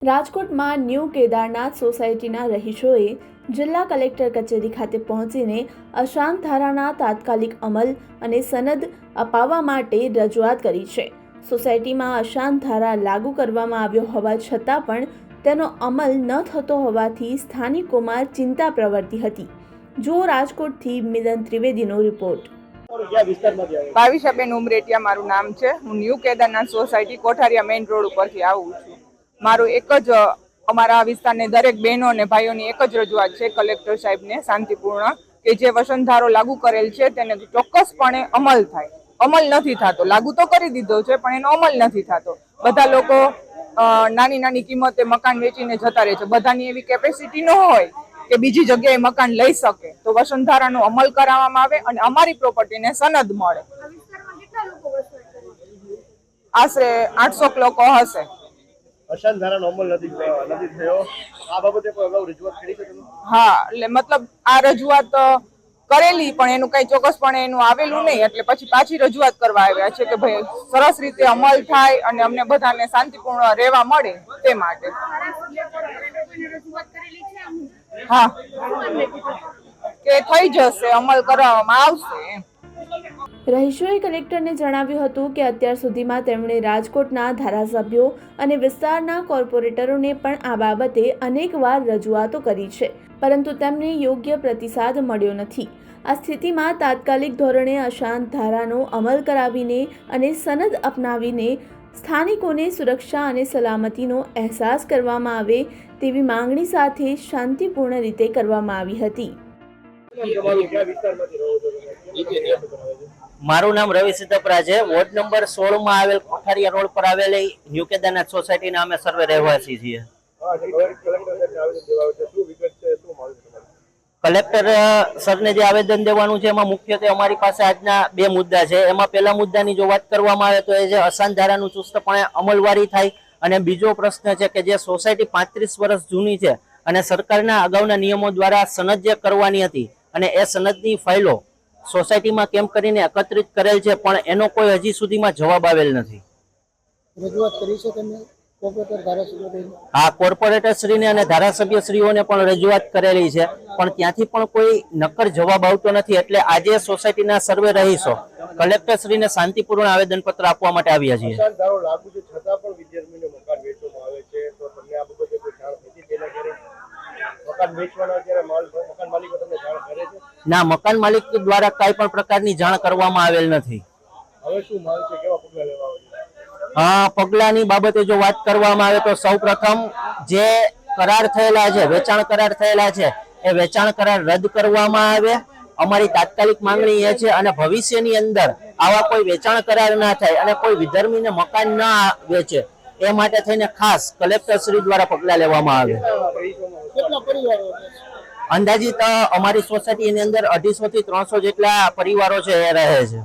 રાજકોટમાં ન્યૂ કેદારનાથ સોસાયટીના રહીશોએ જિલ્લા કલેક્ટર કચેરી ખાતે પહોંચીને અશાંત ધારાના તાત્કાલિક અમલ અને સનદ અપાવવા માટે રજૂઆત કરી છે। સોસાયટીમાં અશાંત ધારા લાગુ કરવામાં આવ્યો હોવા છતાં પણ તેનો અમલ ન થતો હોવાથી સ્થાનિકોમાં ચિંતા પ્રવર્તી હતી। જો રાજકોટથી મિલન ત્રિવેદીનો રિપોર્ટ। ભાવિશાબેન ઉમરેટિયા મારું નામ છે। હું ન્યૂ કેદારનાથ સોસાયટી કોઠારિયા મેઇન રોડ ઉપરથી આવું છું। મારું એક જ અમારા વિસ્તારની દરેક બહેનો અને ભાઈઓની એક જ રજૂઆત છે કલેક્ટર સાહેબને શાંતિપૂર્ણ કે જે વસંતધારો લાગુ કરેલ છે તેને ચોક્કસપણે અમલ થાય। અમલ નથી થતો, લાગુ તો કરી દીધો છે પણ એનો અમલ નથી થતો। બધા લોકો નાની નાની કિંમતે મકાન વેચીને જતા રહે છે। બધાની એવી કેપેસિટી ન હોય કે બીજી જગ્યાએ મકાન લઈ શકે, તો વસંતધારાનો અમલ કરાવવામાં આવે અને અમારી પ્રોપર્ટીને સનદ મળે। આશરે 800 લોકો હશે। અશાંત ધારાનો અમલ નથી થયો, આ બાબતે કોઈ અગાઉ રજૂઆત કરી છે તમે? હા, એટલે મતલબ આ રજૂઆત કરેલી પણ એનું કઈ ચોક્કસપણે એનું આવેલું નહીં, એટલે પછી પાછી રજૂઆત કરવા આવ્યા છે કે ભાઈ સરસ રીતે અમલ થાય અને અમને બધાને શાંતિપૂર્ણ રહેવા મળે તે માટે। હા, કે થઈ જશે, અમલ કરવામાં આવશે। રહીશોએ કલેક્ટરને જણાવ્યું હતું કે અત્યાર સુધીમાં તેમણે રાજકોટના ધારાસભ્યો અને વિસ્તારના કોર્પોરેટરોને પણ આ બાબતે અનેકવાર રજૂઆતો કરી છે, પરંતુ તેમને યોગ્ય પ્રતિસાદ મળ્યો નથી। આ સ્થિતિમાં તાત્કાલિક ધોરણે અશાંત ધારાનો અમલ કરાવીને અને સનદ અપનાવીને સ્થાનિકોને સુરક્ષા અને સલામતીનો અહેસાસ કરવામાં આવે તેવી માંગણી સાથે શાંતિપૂર્ણ રીતે કરવામાં આવી હતી। મારું નામ રવિ સિદ્ધપરા છે। વોર્ડ નંબર 16 માં આવેલ કોઠારિયા રોડ પર આવેલી ન્યૂ કેદારનાથ સોસાયટીના અમે સર્વે રહેવાસી છીએ। કલેક્ટર સરને જે આવેદન દેવાનું છે એમાં મુખ્યત્વે અમારી પાસે આજના બે મુદ્દા છે। એમાં પહેલા મુદ્દાની જો વાત કરવામાં આવે તો એ જે અશાંત ધારાનું ચુસ્તપણે અમલવારી થાય, અને બીજો પ્રશ્ન છે કે જે સોસાયટી 35 વર્ષ જૂની છે અને સરકારના અગાઉના નિયમો દ્વારા સનદ જે કરવાની હતી અને એ સનદની ફાઇલો સોસાયટીમાં કેમ કરીને એકત્રિત કરેલ છે પણ એનો કોઈ હજી સુધીમાં જવાબ આવેલ નથી। રજૂઆત કરી છે તમે કોર્પોરેટર ધારાસભ્ય? હા, કોર્પોરેટર શ્રીને અને ધારાસભ્ય શ્રીઓને પણ રજૂઆત કરેલી છે પણ ત્યાંથી પણ કોઈ નક્કર જવાબ આવતો નથી। એટલે આજે સોસાયટીના સર્વે રહીશો કલેક્ટર શ્રીને શાંતિપૂર્ણ આવેદનપત્ર આપવા માટે આવ્યા છીએ। અશાંત ધારો લાગુ છે છતાં પણ વિદ્યાર્થીઓને મકાન વેચવામાં આવે છે, તો તમને આ બાબતે કોઈ જાણ થઈ છે? મકાન વેચવાના જ્યારે મકાન માલિકો તમને જાણ કરે છે? ના, મકાન માલિક દ્વારા કઈ પણ પ્રકારની જાણ કરવામાં આવેલ નથી। હવે શું માંગ છે, કેવા પગલા લેવા આવે? પગલાની બાબતે જો વાત કરવામાં આવે તો સૌપ્રથમ જે કરાર થયેલા છે, વેચાણ કરાર થયેલા છે, એ વેચાણ કરાર રદ કરવામાં આવે। અમારી તાત્કાલિક માંગણી એ છે અને ભવિષ્યની અંદર આવા કોઈ વેચાણ કરાર ના થાય અને કોઈ વિધર્મીને મકાન ના વેચે એ માટે થઈને ખાસ કલેક્ટર શ્રી દ્વારા પગલા લેવામાં આવે। અંદાજિત અમારી સોસાયટીની અંદર 250 થી 300 જેટલા પરિવારો છે એ રહે છે।